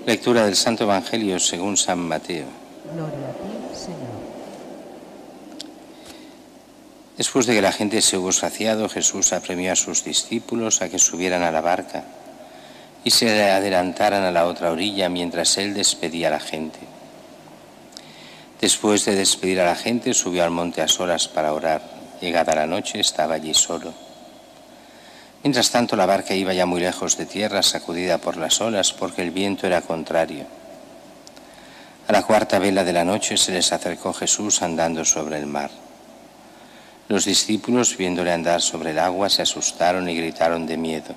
Lectura del Santo Evangelio según San Mateo. Gloria a ti, Señor. Después de que la gente se hubo saciado, Jesús apremió a sus discípulos a que subieran a la barca y se adelantaran a la otra orilla mientras él despedía a la gente. Después de despedir a la gente, subió al monte a solas para orar. Llegada la noche, estaba allí solo. Mientras tanto, la barca iba ya muy lejos de tierra, sacudida por las olas, porque el viento era contrario. A la cuarta vela de la noche se les acercó Jesús andando sobre el mar. Los discípulos, viéndole andar sobre el agua, se asustaron y gritaron de miedo,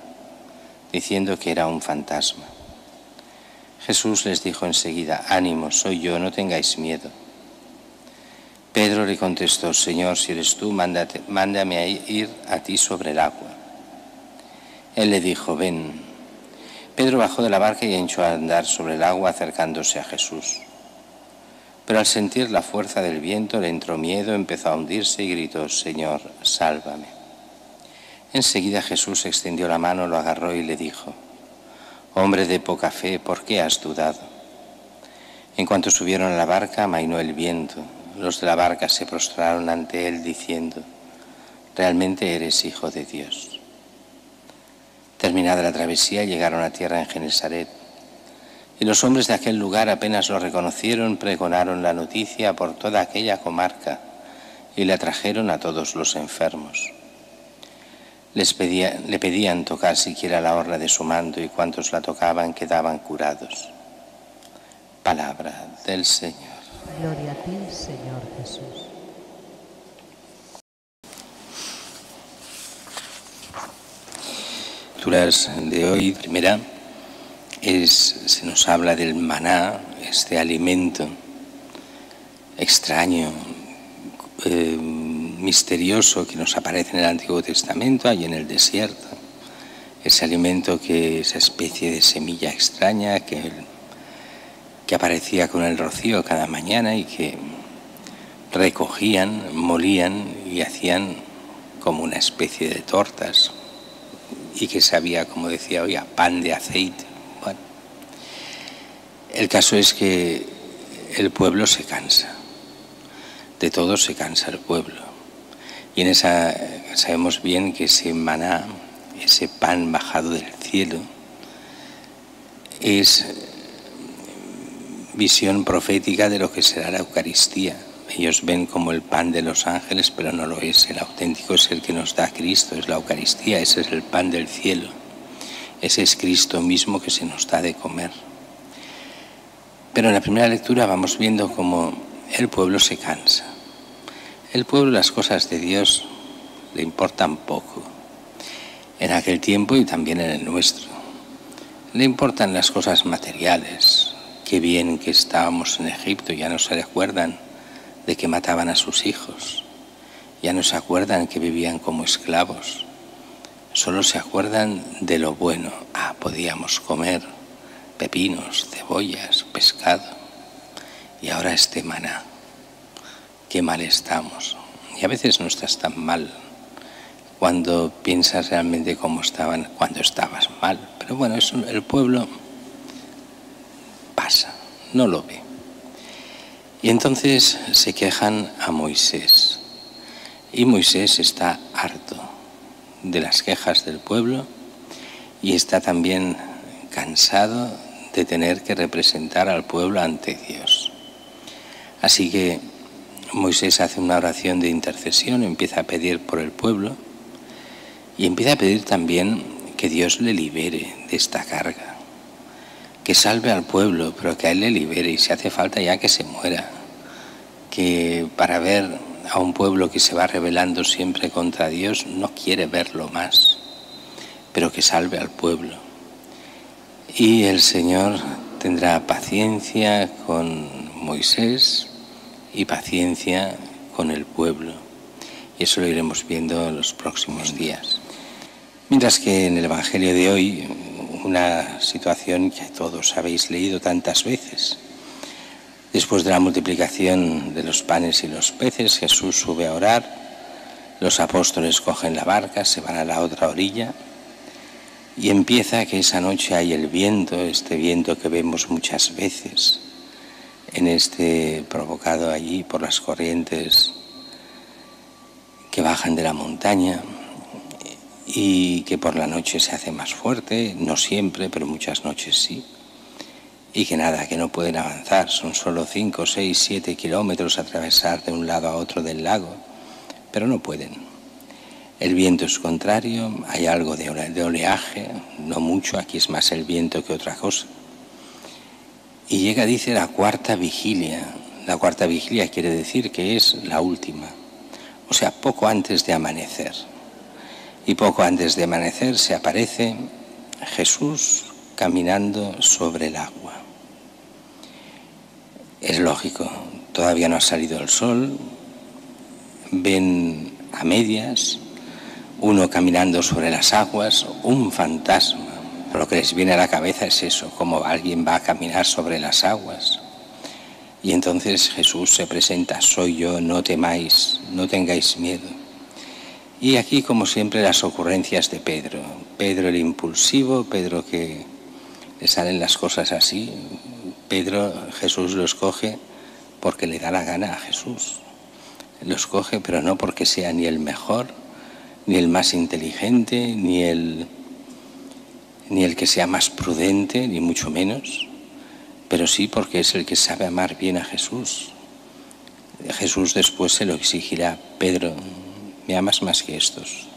diciendo que era un fantasma. Jesús les dijo enseguida: «Ánimo, soy yo, no tengáis miedo». Pedro le contestó: «Señor, si eres tú, mándame a ir a ti sobre el agua». Él le dijo: «Ven». Pedro bajó de la barca y echó a andar sobre el agua acercándose a Jesús. Pero al sentir la fuerza del viento le entró miedo, empezó a hundirse y gritó: «Señor, sálvame». Enseguida Jesús extendió la mano, lo agarró y le dijo: «Hombre de poca fe, ¿por qué has dudado?». En cuanto subieron a la barca, amainó el viento. Los de la barca se prostraron ante él diciendo: «Realmente eres Hijo de Dios». Terminada la travesía, llegaron a tierra en Genesaret. Y los hombres de aquel lugar apenas lo reconocieron, pregonaron la noticia por toda aquella comarca y la trajeron a todos los enfermos. Le pedían tocar siquiera la orla de su manto, y cuantos la tocaban quedaban curados. Palabra del Señor. Gloria a ti, Señor Jesús. Lecturas de hoy, primera, se nos habla del maná, este alimento extraño, misterioso que nos aparece en el Antiguo Testamento, allí en el desierto. Ese alimento, esa especie de semilla extraña que aparecía con el rocío cada mañana y que recogían, molían y hacían como una especie de tortas, y que sabía, como decía hoy, a pan de aceite. Bueno, el caso es que el pueblo se cansa, de todo se cansa el pueblo, y en esa sabemos bien que ese maná, ese pan bajado del cielo, es visión profética de lo que será la Eucaristía. Ellos ven como el pan de los ángeles, pero no lo es. El auténtico es el que nos da Cristo, es la Eucaristía, ese es el pan del cielo. Ese es Cristo mismo que se nos da de comer. Pero en la primera lectura vamos viendo cómo el pueblo se cansa. El pueblo, las cosas de Dios le importan poco. En aquel tiempo y también en el nuestro. Le importan las cosas materiales. Qué bien que estábamos en Egipto, ya no se recuerdan de que mataban a sus hijos, ya no se acuerdan que vivían como esclavos, solo se acuerdan de lo bueno. Podíamos comer pepinos, cebollas, pescado, y ahora este maná, qué mal estamos. Y a veces no estás tan mal cuando piensas realmente cómo estaban cuando estabas mal, pero bueno, eso el pueblo pasa, no lo ve. Y entonces se quejan a Moisés. Y Moisés está harto de las quejas del pueblo y está también cansado de tener que representar al pueblo ante Dios. Así que Moisés hace una oración de intercesión, empieza a pedir por el pueblo y empieza a pedir también que Dios le libere de esta carga. Que salve al pueblo, pero que a él le libere, y si hace falta ya que se muera. Que para ver a un pueblo que se va rebelando siempre contra Dios, no quiere verlo más, pero que salve al pueblo. Y el Señor tendrá paciencia con Moisés y paciencia con el pueblo. Y eso lo iremos viendo en los próximos días. Mientras que en el Evangelio de hoy, una situación que todos habéis leído tantas veces. Después de la multiplicación de los panes y los peces, Jesús sube a orar, los apóstoles cogen la barca, se van a la otra orilla, Y empieza que esa noche hay el viento, este viento que vemos muchas veces, provocado allí por las corrientes que bajan de la montaña y que por la noche se hace más fuerte, no siempre, pero muchas noches sí. Y que nada, que no pueden avanzar, son solo 5, 6, 7 kilómetros atravesar de un lado a otro del lago, pero no pueden. El viento es contrario, hay algo de oleaje, no mucho, aquí es más el viento que otra cosa. Y llega, dice, la cuarta vigilia. La cuarta vigilia quiere decir que es la última, o sea, poco antes de amanecer. Y poco antes de amanecer se aparece Jesús caminando sobre el agua. Es lógico, todavía no ha salido el sol, ven a medias, uno caminando sobre las aguas, un fantasma. Lo que les viene a la cabeza es eso, como alguien va a caminar sobre las aguas. Y entonces Jesús se presenta, soy yo, no temáis, no tengáis miedo. Y aquí, como siempre, las ocurrencias de Pedro. Pedro el impulsivo, Pedro que le salen las cosas así. Pedro, Jesús lo escoge porque le da la gana a Jesús. Lo escoge, pero no porque sea ni el mejor, ni el más inteligente, ni el que sea más prudente, ni mucho menos, pero sí porque es el que sabe amar bien a Jesús. Jesús después se lo exigirá, Pedro, ¿me amas más que estos?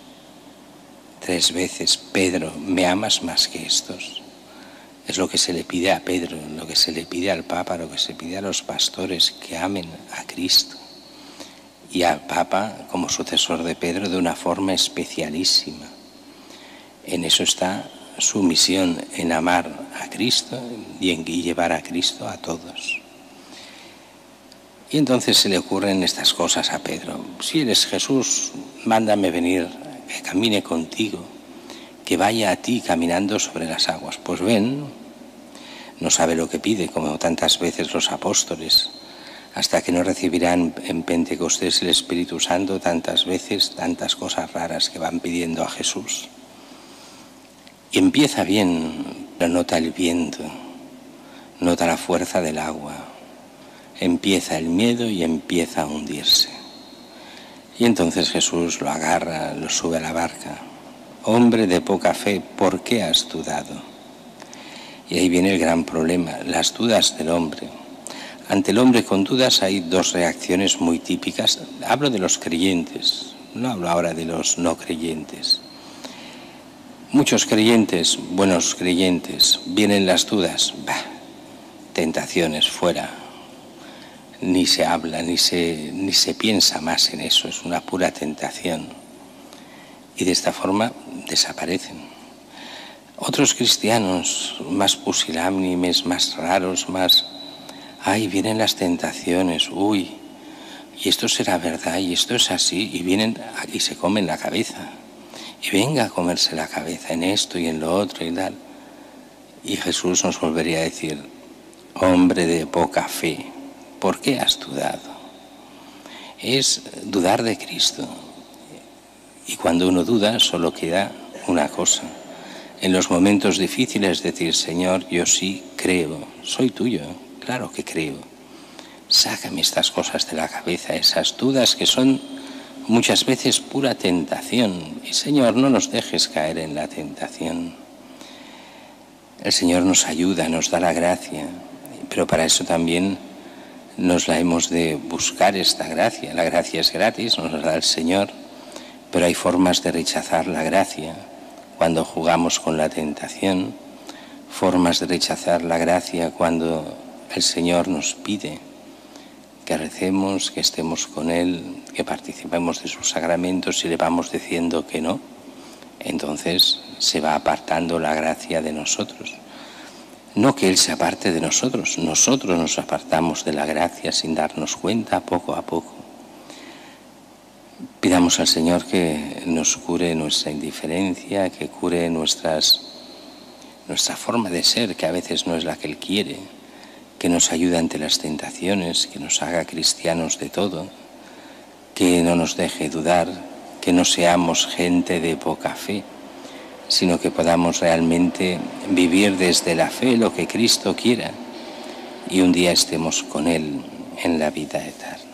3 veces, Pedro, ¿me amas más que estos? Es lo que se le pide a Pedro, lo que se le pide al Papa, lo que se pide a los pastores, que amen a Cristo. Y al Papa, como sucesor de Pedro, de una forma especialísima. En eso está su misión, en amar a Cristo y en llevar a Cristo a todos. Y entonces se le ocurren estas cosas a Pedro. Si eres Jesús, mándame venir, que camine contigo, que vaya a ti caminando sobre las aguas. Pues ven, no sabe lo que pide, como tantas veces los apóstoles, hasta que no recibirán en Pentecostés el Espíritu Santo, tantas veces, tantas cosas raras que van pidiendo a Jesús. Y empieza bien, pero nota el viento, nota la fuerza del agua, empieza el miedo y empieza a hundirse. Y entonces Jesús lo agarra, lo sube a la barca. Hombre de poca fe, ¿por qué has dudado? Y ahí viene el gran problema, las dudas del hombre. Ante el hombre con dudas hay 2 reacciones muy típicas. Hablo de los creyentes, no hablo ahora de los no creyentes. Muchos creyentes, buenos creyentes, vienen las dudas, tentaciones, fuera. Ni se habla, ni se piensa más en eso, es una pura tentación. Y de esta forma desaparecen. Otros cristianos, más pusilánimes, más raros, más... Ay, vienen las tentaciones, uy, y esto será verdad, y esto es así, y vienen y se comen la cabeza. Y venga a comerse la cabeza en esto y en lo otro y tal. Y Jesús nos volvería a decir, hombre de poca fe, ¿por qué has dudado? Es dudar de Cristo. Y cuando uno duda, solo queda una cosa. En los momentos difíciles decir, Señor, yo sí creo, soy tuyo. Claro que creo. Sácame estas cosas de la cabeza, esas dudas que son muchas veces pura tentación. Y Señor, no nos dejes caer en la tentación. El Señor nos ayuda, nos da la gracia, pero para eso también nos la hemos de buscar, esta gracia. La gracia es gratis, nos la da el Señor, pero hay formas de rechazar la gracia cuando jugamos con la tentación, formas de rechazar la gracia cuando el Señor nos pide que recemos, que estemos con Él, que participemos de sus sacramentos y le vamos diciendo que no. Entonces se va apartando la gracia de nosotros. No que Él se aparte de nosotros, nosotros nos apartamos de la gracia sin darnos cuenta, poco a poco. Pidamos al Señor que nos cure nuestra indiferencia, que cure nuestra forma de ser, que a veces no es la que Él quiere, que nos ayude ante las tentaciones, que nos haga cristianos de todo, que no nos deje dudar, que no seamos gente de poca fe. sino que podamos realmente vivir desde la fe lo que Cristo quiera y un día estemos con Él en la vida eterna.